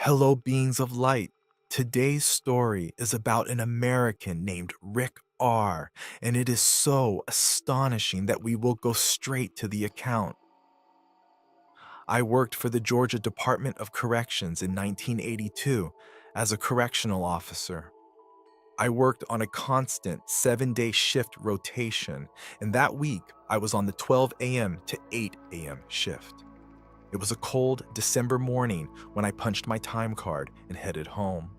Hello, beings of light. Today's story is about an American named Rick R., and it is so astonishing that we will go straight to the account. I worked for the Georgia Department of Corrections in 1982 as a correctional officer. I worked on a constant 7-day shift rotation, and that week I was on the 12 a.m. to 8 a.m. shift. It was a cold December morning when I punched my time card and headed home.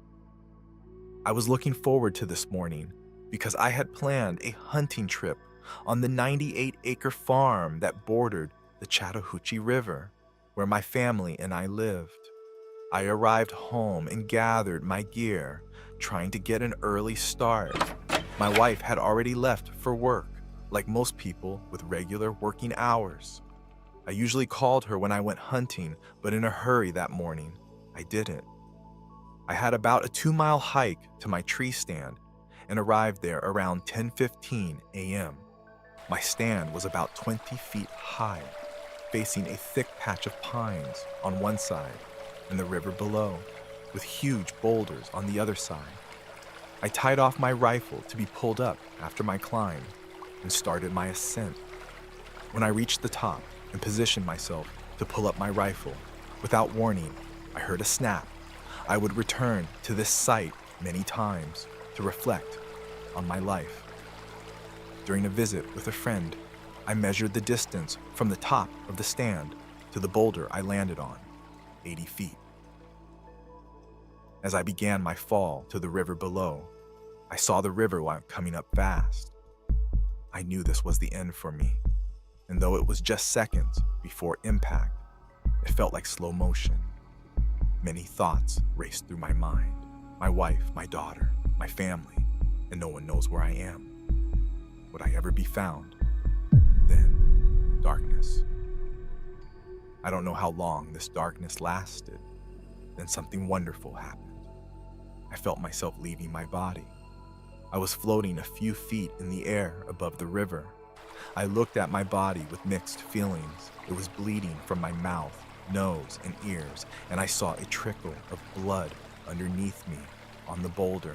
I was looking forward to this morning because I had planned a hunting trip on the 98-acre farm that bordered the Chattahoochee River, where my family and I lived. I arrived home and gathered my gear, trying to get an early start. My wife had already left for work, like most people with regular working hours. I usually called her when I went hunting, but in a hurry that morning, I didn't. I had about a 2-mile hike to my tree stand and arrived there around 10:15 a.m. My stand was about 20 feet high, facing a thick patch of pines on one side and the river below, with huge boulders on the other side. I tied off my rifle to be pulled up after my climb and started my ascent. When I reached the top and positioned myself to pull up my rifle, without warning, I heard a snap. I would return to this site many times to reflect on my life. During a visit with a friend, I measured the distance from the top of the stand to the boulder I landed on, 80 feet. As I began my fall to the river below, I saw the river coming up fast. I knew this was the end for me, and though it was just seconds before impact, it felt like slow motion. Many thoughts raced through my mind. My wife, my daughter, my family, and no one knows where I am. Would I ever be found? Then, darkness. I don't know how long this darkness lasted. Then something wonderful happened. I felt myself leaving my body. I was floating a few feet in the air above the river. I looked at my body with mixed feelings. It was bleeding from my mouth, nose, and ears, and I saw a trickle of blood underneath me on the boulder.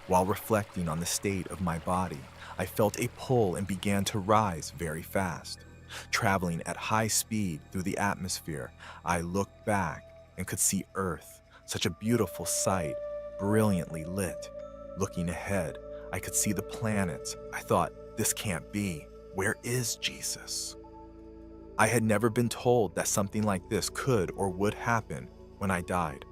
While reflecting on the state of my body, I felt a pull and began to rise very fast. Traveling at high speed through the atmosphere, I looked back and could see Earth, such a beautiful sight, brilliantly lit. Looking ahead, I could see the planets. I thought, this can't be. Where is Jesus? I had never been told that something like this could or would happen when I died.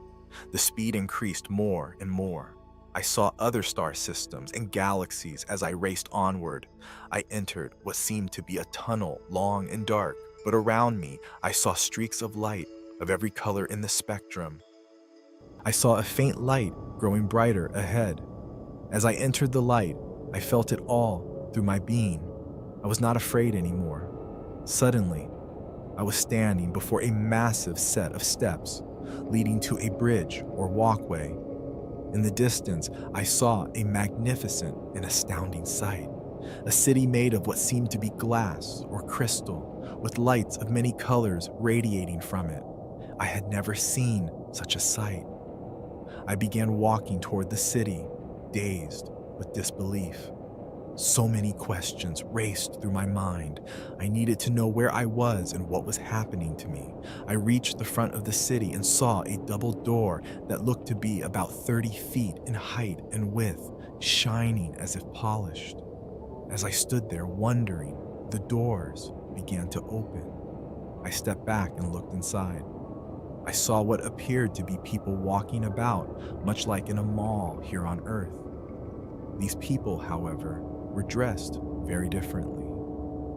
The speed increased more and more. I saw other star systems and galaxies as I raced onward. I entered what seemed to be a tunnel, long and dark, but around me I saw streaks of light of every color in the spectrum. I saw a faint light growing brighter ahead. As I entered the light, I felt it all through my being. I was not afraid anymore. Suddenly, I was standing before a massive set of steps leading to a bridge or walkway. In the distance, I saw a magnificent and astounding sight. A city made of what seemed to be glass or crystal, with lights of many colors radiating from it. I had never seen such a sight. I began walking toward the city, dazed with disbelief. So many questions raced through my mind. I needed to know where I was and what was happening to me. I reached the front of the city and saw a double door that looked to be about 30 feet in height and width, shining as if polished. As I stood there wondering, the doors began to open. I stepped back and looked inside. I saw what appeared to be people walking about, much like in a mall here on Earth. These people, however, were dressed very differently.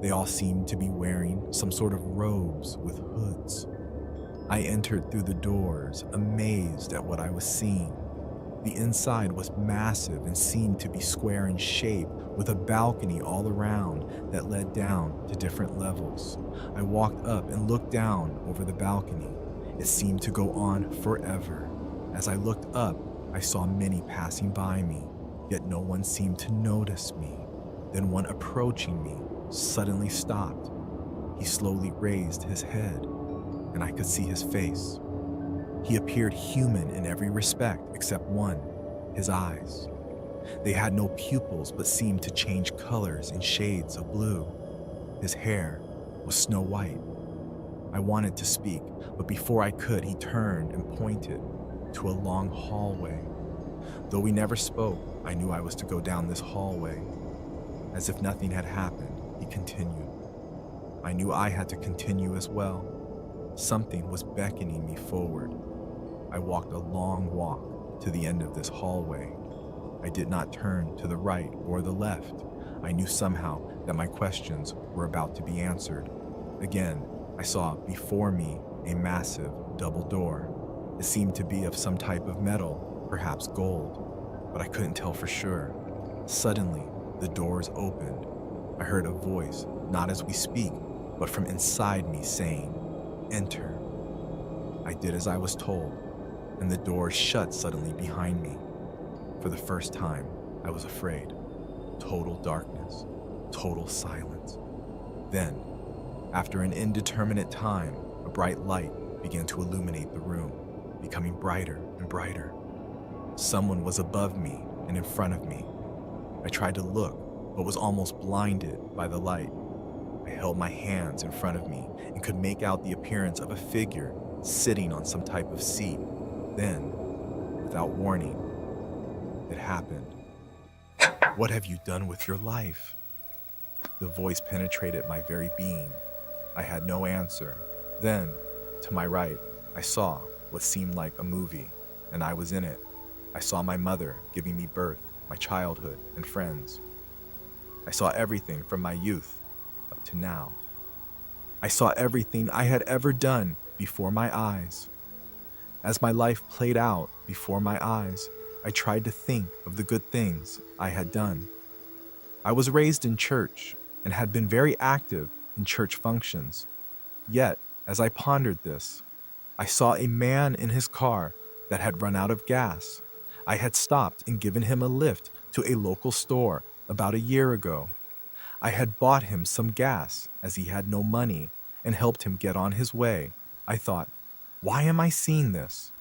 They all seemed to be wearing some sort of robes with hoods. I entered through the doors, amazed at what I was seeing. The inside was massive and seemed to be square in shape, with a balcony all around that led down to different levels. I walked up and looked down over the balcony. It seemed to go on forever. As I looked up, I saw many passing by me, yet no one seemed to notice me. Then one approaching me suddenly stopped. He slowly raised his head, and I could see his face. He appeared human in every respect except one, his eyes. They had no pupils but seemed to change colors in shades of blue. His hair was snow white. I wanted to speak, but before I could, he turned and pointed to a long hallway. Though we never spoke, I knew I was to go down this hallway. As if nothing had happened, he continued. I knew I had to continue as well. Something was beckoning me forward. I walked a long walk to the end of this hallway. I did not turn to the right or the left. I knew somehow that my questions were about to be answered. Again, I saw before me a massive double door. It seemed to be of some type of metal, perhaps gold, but I couldn't tell for sure. Suddenly, the doors opened. I heard a voice, not as we speak, but from inside me saying, "Enter." I did as I was told, and the doors shut suddenly behind me. For the first time, I was afraid. Total darkness, total silence. Then, after an indeterminate time, a bright light began to illuminate the room, becoming brighter and brighter. Someone was above me and in front of me. I tried to look, but was almost blinded by the light. I held my hands in front of me and could make out the appearance of a figure sitting on some type of seat. Then, without warning, it happened. "What have you done with your life?" The voice penetrated my very being. I had no answer. Then, to my right, I saw what seemed like a movie, and I was in it. I saw my mother giving me birth, my childhood, and friends. I saw everything from my youth up to now. I saw everything I had ever done before my eyes. As my life played out before my eyes, I tried to think of the good things I had done. I was raised in church and had been very active in church functions. Yet, as I pondered this, I saw a man in his car that had run out of gas. I had stopped and given him a lift to a local store about a year ago. I had bought him some gas as he had no money and helped him get on his way. I thought, why am I seeing this?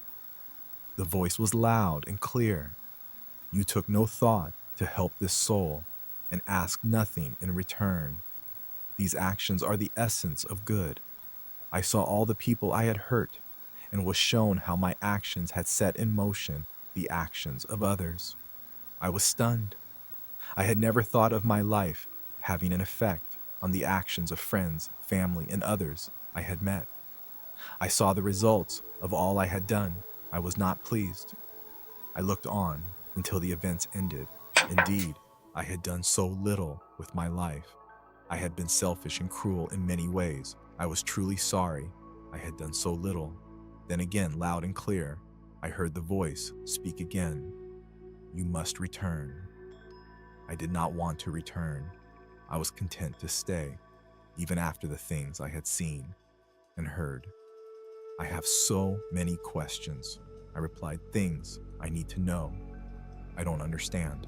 The voice was loud and clear. You took no thought to help this soul and asked nothing in return. These actions are the essence of good. I saw all the people I had hurt and was shown how my actions had set in motion the actions of others. I was stunned. I had never thought of my life having an effect on the actions of friends, family, and others I had met. I saw the results of all I had done. I was not pleased. I looked on until the events ended. Indeed, I had done so little with my life. I had been selfish and cruel in many ways. I was truly sorry I had done so little. Then again, loud and clear, I heard the voice speak again. You must return. I did not want to return. I was content to stay, even after the things I had seen and heard. I have so many questions. I replied, things I need to know. I don't understand.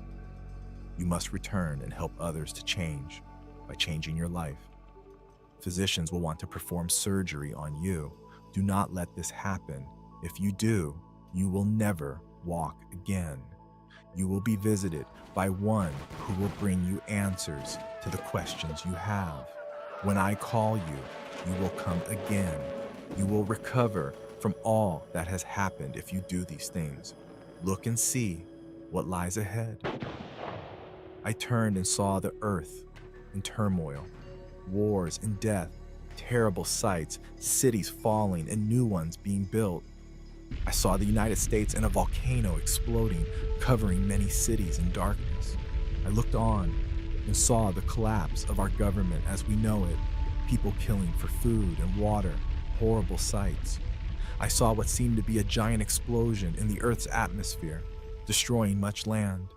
You must return and help others to change by changing your life. Physicians will want to perform surgery on you. Do not let this happen. If you do, you will never walk again. You will be visited by one who will bring you answers to the questions you have. When I call you, you will come again. You will recover from all that has happened if you do these things. Look and see what lies ahead. I turned and saw the earth in turmoil, wars and death, terrible sights, cities falling and new ones being built. I saw the United States in a volcano exploding, covering many cities in darkness. I looked on and saw the collapse of our government as we know it, people killing for food and water, horrible sights. I saw what seemed to be a giant explosion in the Earth's atmosphere, destroying much land.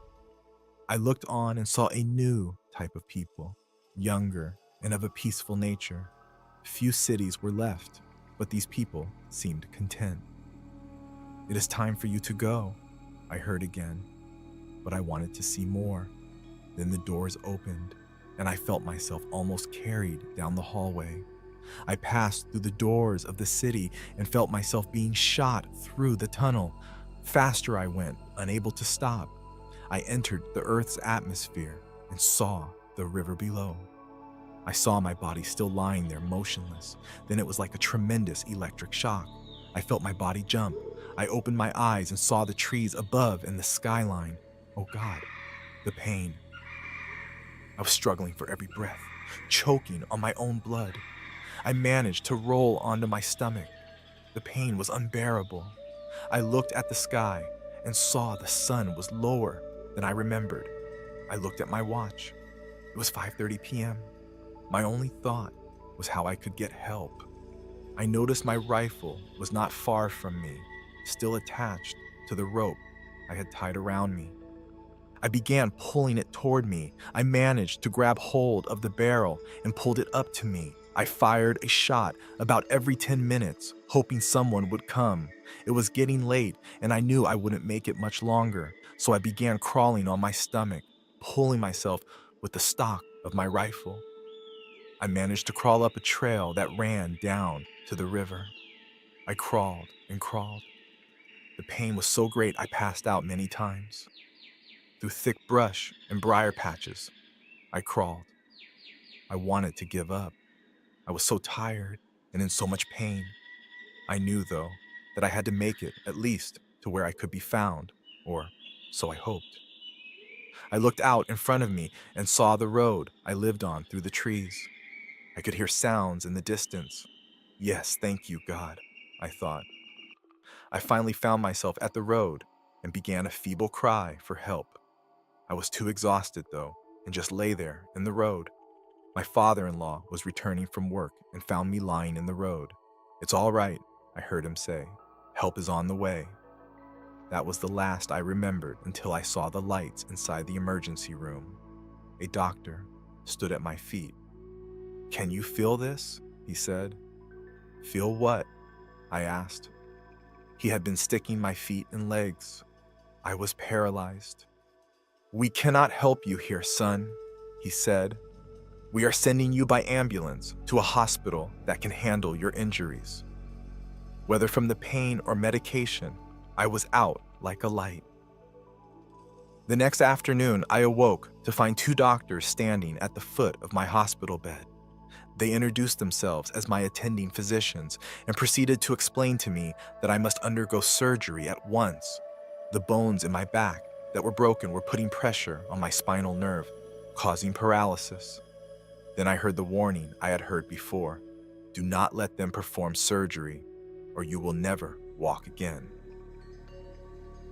I looked on and saw a new type of people, younger and of a peaceful nature. Few cities were left, but these people seemed content. It is time for you to go, I heard again, but I wanted to see more. Then the doors opened, and I felt myself almost carried down the hallway. I passed through the doors of the city and felt myself being shot through the tunnel. Faster I went, unable to stop. I entered the Earth's atmosphere and saw the river below. I saw my body still lying there motionless. Then it was like a tremendous electric shock. I felt my body jump. I opened my eyes and saw the trees above and the skyline. Oh God, the pain. I was struggling for every breath, choking on my own blood. I managed to roll onto my stomach. The pain was unbearable. I looked at the sky and saw the sun was lower than I remembered. I looked at my watch. It was 5:30 p.m. My only thought was how I could get help. I noticed my rifle was not far from me, still attached to the rope I had tied around me. I began pulling it toward me. I managed to grab hold of the barrel and pulled it up to me. I fired a shot about every 10 minutes, hoping someone would come. It was getting late, and I knew I wouldn't make it much longer, so I began crawling on my stomach, pulling myself with the stock of my rifle. I managed to crawl up a trail that ran down to the river. I crawled and crawled. The pain was so great I passed out many times. Through thick brush and briar patches, I crawled. I wanted to give up. I was so tired and in so much pain. I knew, though, that I had to make it at least to where I could be found, or so I hoped. I looked out in front of me and saw the road I lived on through the trees. I could hear sounds in the distance. Yes, thank you, God, I thought. I finally found myself at the road and began a feeble cry for help. I was too exhausted, though, and just lay there in the road. My father-in-law was returning from work and found me lying in the road. "It's all right," I heard him say. "Help is on the way." That was the last I remembered until I saw the lights inside the emergency room. A doctor stood at my feet. "Can you feel this?" he said. "Feel what?" I asked. He had been sticking my feet and legs. I was paralyzed. "We cannot help you here, son," he said. "We are sending you by ambulance to a hospital that can handle your injuries." Whether from the pain or medication, I was out like a light. The next afternoon, I awoke to find two doctors standing at the foot of my hospital bed. They introduced themselves as my attending physicians and proceeded to explain to me that I must undergo surgery at once. The bones in my back that were broken were putting pressure on my spinal nerve, causing paralysis. Then I heard the warning I had heard before. Do not let them perform surgery, or you will never walk again.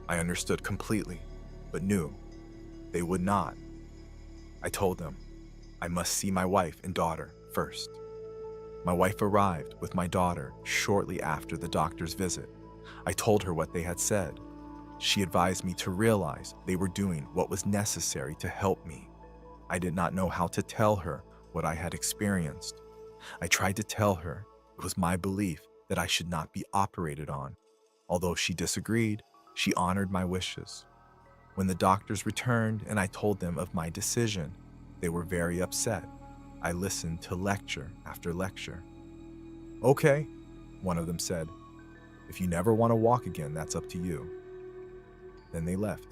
I understood completely, but knew they would not. I told them I must see my wife and daughter first. My wife arrived with my daughter shortly after the doctor's visit. I told her what they had said. She advised me to realize they were doing what was necessary to help me. I did not know how to tell her what I had experienced. I tried to tell her it was my belief that I should not be operated on. Although she disagreed, she honored my wishes. When the doctors returned and I told them of my decision, they were very upset. I listened to lecture after lecture. "Okay," one of them said. "If you never want to walk again, that's up to you." Then they left.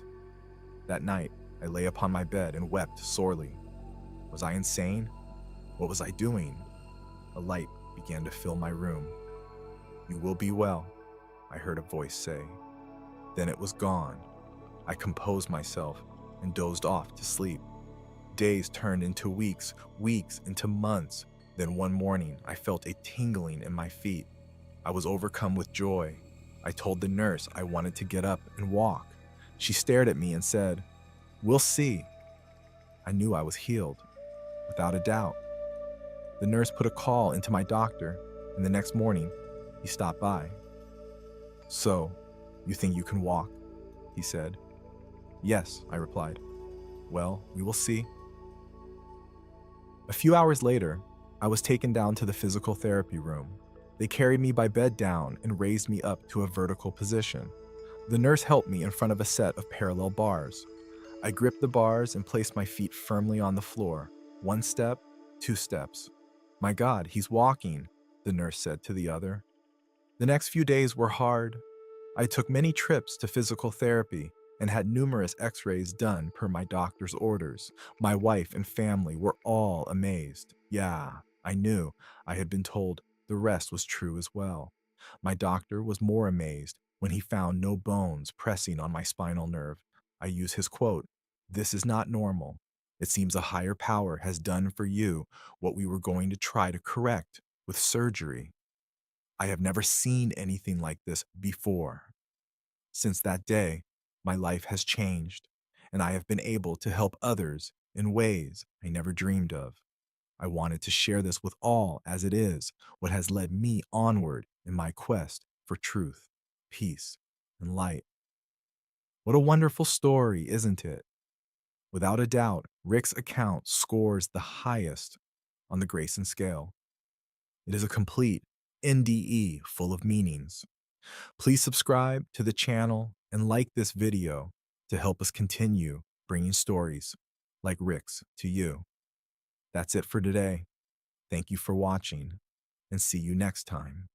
That night, I lay upon my bed and wept sorely. Was I insane? What was I doing? A light began to fill my room. "You will be well," I heard a voice say. Then it was gone. I composed myself and dozed off to sleep. Days turned into weeks, weeks into months. Then one morning, I felt a tingling in my feet. I was overcome with joy. I told the nurse I wanted to get up and walk. She stared at me and said, "We'll see." I knew I was healed, without a doubt. The nurse put a call into my doctor, and the next morning, he stopped by. "So, you think you can walk?" he said. "Yes," I replied. "Well, we will see." A few hours later, I was taken down to the physical therapy room. They carried me by bed down and raised me up to a vertical position. The nurse helped me in front of a set of parallel bars. I gripped the bars and placed my feet firmly on the floor. 1 step, 2 steps. My God, he's walking, the nurse said to the other. The next few days were hard. I took many trips to physical therapy and had numerous x rays done per my doctor's orders. My wife and family were all amazed. Yeah, I knew. I had been told the rest was true as well. My doctor was more amazed when he found no bones pressing on my spinal nerve. I use his quote: "This is not normal. It seems a higher power has done for you what we were going to try to correct with surgery." I have never seen anything like this before. Since that day, my life has changed, and I have been able to help others in ways I never dreamed of. I wanted to share this with all as it is what has led me onward in my quest for truth, peace, and light. What a wonderful story, isn't it? Without a doubt, Rick's account scores the highest on the Grayson scale. It is a complete NDE full of meanings. Please subscribe to the channel and like this video to help us continue bringing stories like Rick's to you. That's it for today. Thank you for watching, and see you next time.